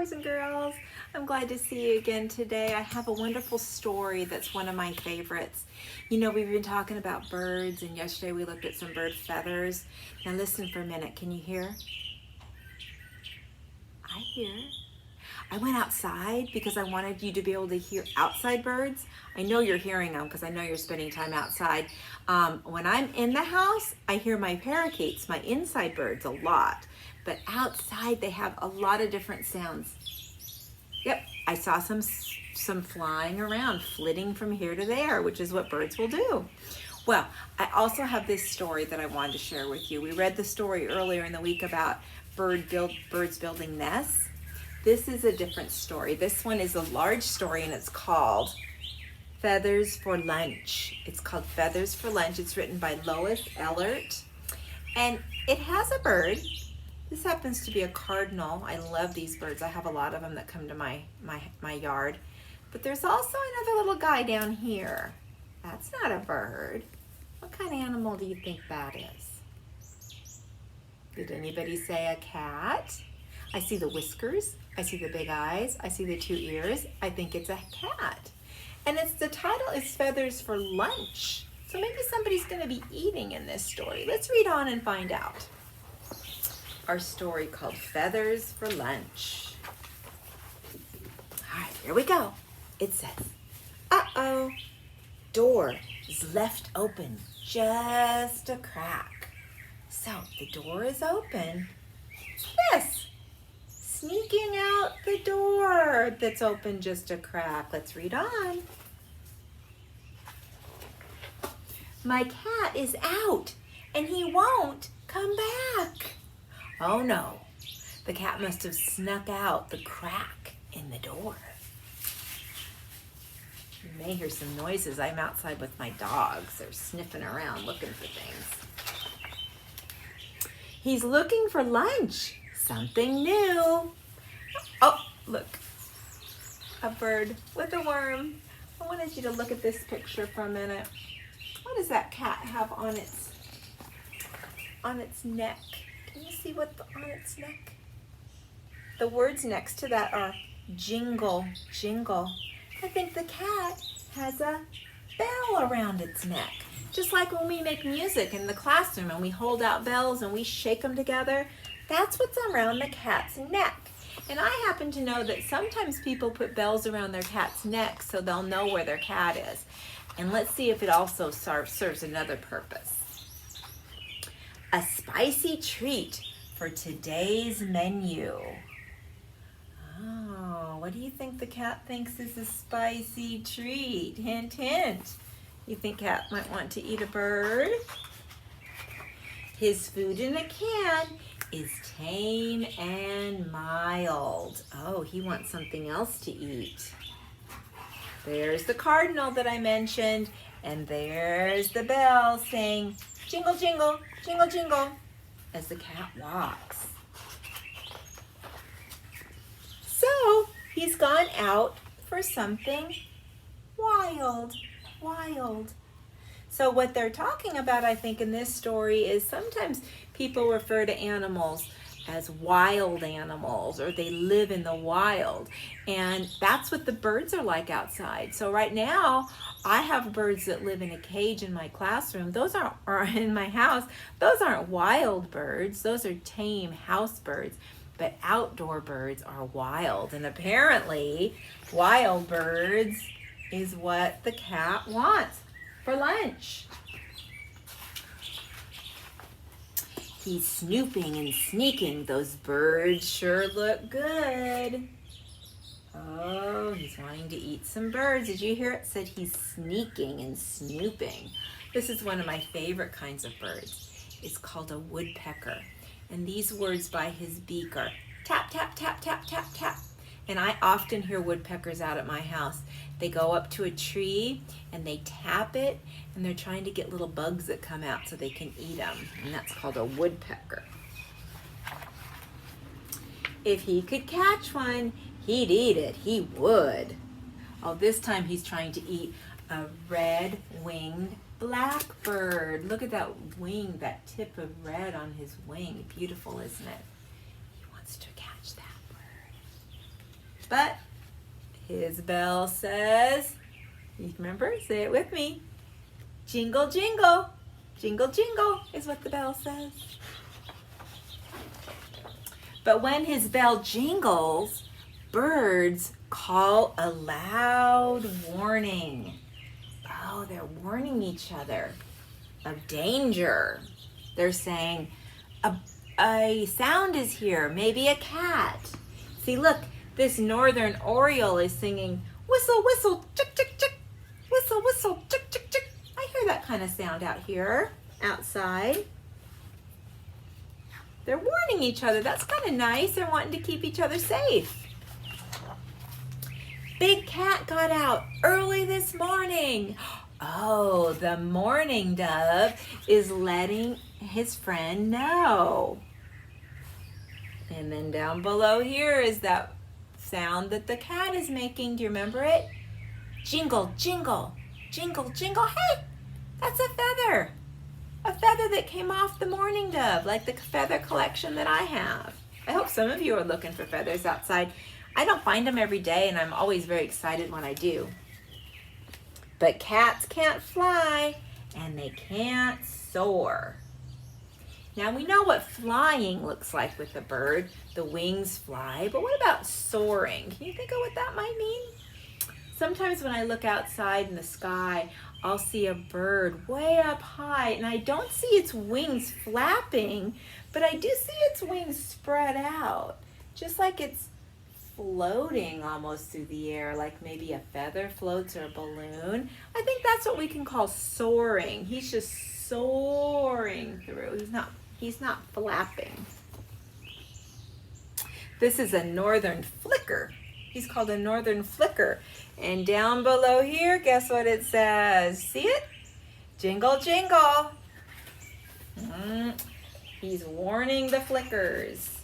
boys and girls. I'm glad to see you again today. I have a wonderful story that's one of my favorites. You know, we've been talking about birds, and yesterday we looked at some bird feathers. Now listen for a minute. Can you hear? I hear. I went outside because I wanted you to be able to hear outside birds. I know you're hearing them because I know you're spending time outside. When I'm in the house, I hear my parakeets, my inside birds, a lot. But outside, they have a lot of different sounds. Yep, I saw some flying around, flitting from here to there, which is what birds will do. Well, I also have this story that I wanted to share with you. We read the story earlier in the week about birds building nests. This is a different story. This one is a large story, and it's called Feathers for Lunch. It's called Feathers for Lunch. It's written by Lois Ehlert, and it has a bird. This happens to be a cardinal. I love these birds. I have a lot of them that come to my yard. But there's also another little guy down here. That's not a bird. What kind of animal do you think that is? Did anybody say a cat? I see the whiskers. I see the big eyes. I see the 2 ears. I think it's a cat. And the title is Feathers for Lunch. So maybe somebody's going to be eating in this story. Let's read on and find out. Our story called Feathers for Lunch. All right, here we go. It says, uh-oh, door is left open, just a crack. So the door is open. Yes, sneaking out the door that's open just a crack. Let's read on. My cat is out and he won't come back. Oh no, the cat must have snuck out the crack in the door. You may hear some noises. I'm outside with my dogs. They're sniffing around looking for things. He's looking for lunch. Something new. Oh, look. A bird with a worm. I wanted you to look at this picture for a minute. What does that cat have on its neck? Can you see what's on its neck? The words next to that are jingle, jingle. I think the cat has a bell around its neck. Just like when we make music in the classroom and we hold out bells and we shake them together, that's what's around the cat's neck. And I happen to know that sometimes people put bells around their cat's neck so they'll know where their cat is. And let's see if it also serves another purpose. A spicy treat for today's menu. Oh, what do you think the cat thinks is a spicy treat? Hint, hint. You think cat might want to eat a bird? His food in a can is tame and mild. Oh, he wants something else to eat. There's the cardinal that I mentioned, and there's the bell saying, jingle, jingle, jingle, jingle, as the cat walks. So he's gone out for something wild, wild. So what they're talking about, I think, in this story is sometimes people refer to animals as wild animals, or they live in the wild. And that's what the birds are like outside. So right now, I have birds that live in a cage in my classroom. Those are in my house. Those aren't wild birds. Those are tame house birds. But outdoor birds are wild. And apparently, wild birds is what the cat wants for lunch. He's snooping and sneaking. Those birds sure look good. Oh, he's wanting to eat some birds. Did you hear it? Said he's sneaking and snooping. This is one of my favorite kinds of birds. It's called a woodpecker. And these words by his beak are tap, tap, tap, tap, tap, tap. And I often hear woodpeckers out at my house. They go up to a tree and they tap it, and they're trying to get little bugs that come out so they can eat them. And that's called a woodpecker. If he could catch one, he'd eat it. He would. Oh, this time he's trying to eat a red-winged blackbird. Look at that wing, that tip of red on his wing. Beautiful, isn't it? He wants to catch that bird. But his bell says, you remember? Say it with me. Jingle, jingle. Jingle, jingle is what the bell says. But when his bell jingles, birds call a loud warning. Oh, they're warning each other of danger. They're saying, a sound is here, maybe a cat. See, look, this northern oriole is singing, whistle, whistle, chick, chick, chick. Whistle, whistle, chick, chick, chick. I hear that kind of sound out here, outside. They're warning each other. That's kind of nice. They're wanting to keep each other safe. Big Cat got out early this morning. Oh, the mourning dove is letting his friend know. And then down below here is that sound that the cat is making. Do you remember it? Jingle, jingle, jingle, jingle. Hey, that's a feather. A feather that came off the mourning dove, like the feather collection that I have. I hope some of you are looking for feathers outside. I don't find them every day, and I'm always very excited when I do. But cats can't fly, and they can't soar. Now, we know what flying looks like with a bird. The wings fly, but what about soaring? Can you think of what that might mean? Sometimes when I look outside in the sky, I'll see a bird way up high, and I don't see its wings flapping, but I do see its wings spread out, just like it's floating almost through the air, like maybe a feather floats or a balloon. I think that's what we can call soaring. He's just soaring through. He's not flapping. This is a northern flicker. He's called a northern flicker. And down below here, guess what it says? See it? Jingle, jingle. He's warning the flickers.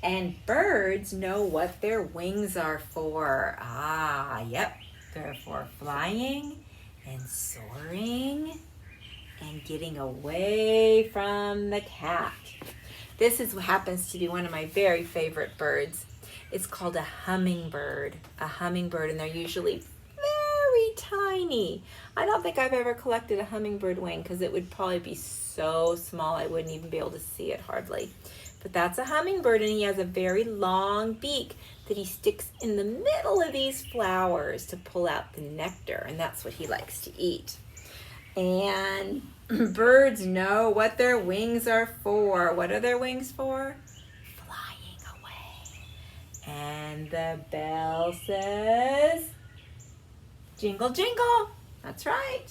And birds know what their wings are for. Yep. They're for flying and soaring and getting away from the cat. This is what happens to be one of my very favorite birds. It's called a hummingbird. A hummingbird, and they're usually very tiny. I don't think I've ever collected a hummingbird wing because it would probably be so small I wouldn't even be able to see it hardly. But that's a hummingbird, and he has a very long beak that he sticks in the middle of these flowers to pull out the nectar, and that's what he likes to eat. And birds know what their wings are for. What are their wings for? Flying away. And the bell says, jingle, jingle. That's right.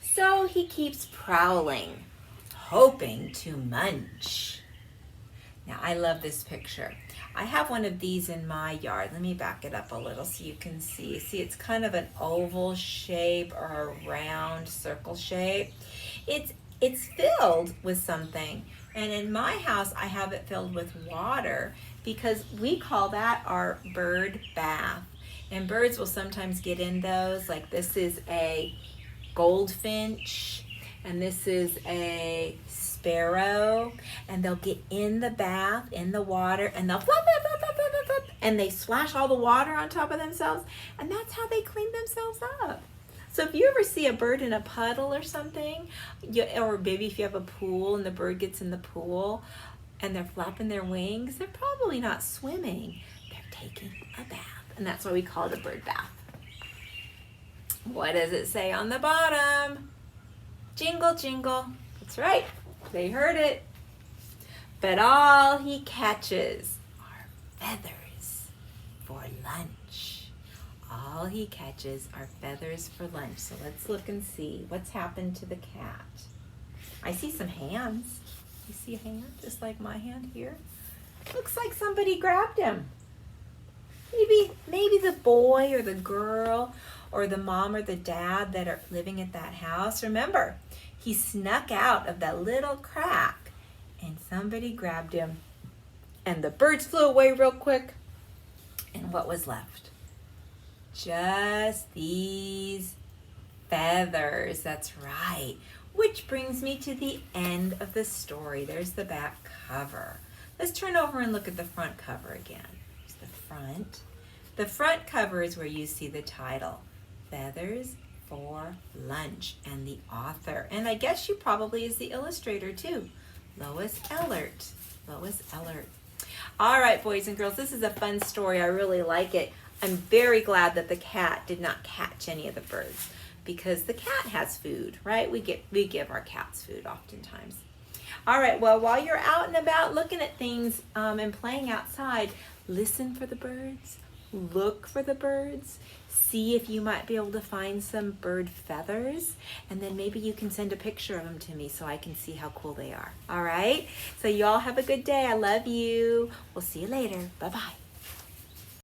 So he keeps prowling, hoping to munch. Now, I love this picture. I have one of these in my yard. Let me back it up a little so you can see. See, it's kind of an oval shape or a round circle shape. It's filled with something. And in my house, I have it filled with water because we call that our bird bath. And birds will sometimes get in those. Like this is a goldfinch, and this is a sparrow, and they'll get in the bath, in the water, and they'll flop, flop, flop, flop, flop, flop, and they splash all the water on top of themselves, and that's how they clean themselves up. So if you ever see a bird in a puddle or something, or maybe if you have a pool and the bird gets in the pool and they're flapping their wings, they're probably not swimming, they're taking a bath, and that's why we call it a bird bath. What does it say on the bottom? Jingle, jingle. That's right. They heard it. But all he catches are feathers for lunch. All he catches are feathers for lunch. So let's look and see what's happened to the cat. I see some hands. You see a hand just like my hand here? Looks like somebody grabbed him. Maybe the boy or the girl or the mom or the dad that are living at that house. Remember, he snuck out of that little crack and somebody grabbed him. And the birds flew away real quick. And what was left? Just these feathers. That's right. Which brings me to the end of the story. There's the back cover. Let's turn over and look at the front cover again. Here's the front. The front cover is where you see the title, Feathers for Lunch, and the author. And I guess she probably is the illustrator too, Lois Ehlert. Lois Ehlert. All right, boys and girls, this is a fun story. I really like it. I'm very glad that the cat did not catch any of the birds, because the cat has food, right? We give our cats food oftentimes. All right, well, while you're out and about looking at things and playing outside, listen for the birds, look for the birds, see if you might be able to find some bird feathers, and then maybe you can send a picture of them to me so I can see how cool they are. All right, so you all have a good day. I love you. We'll see you later. Bye-bye.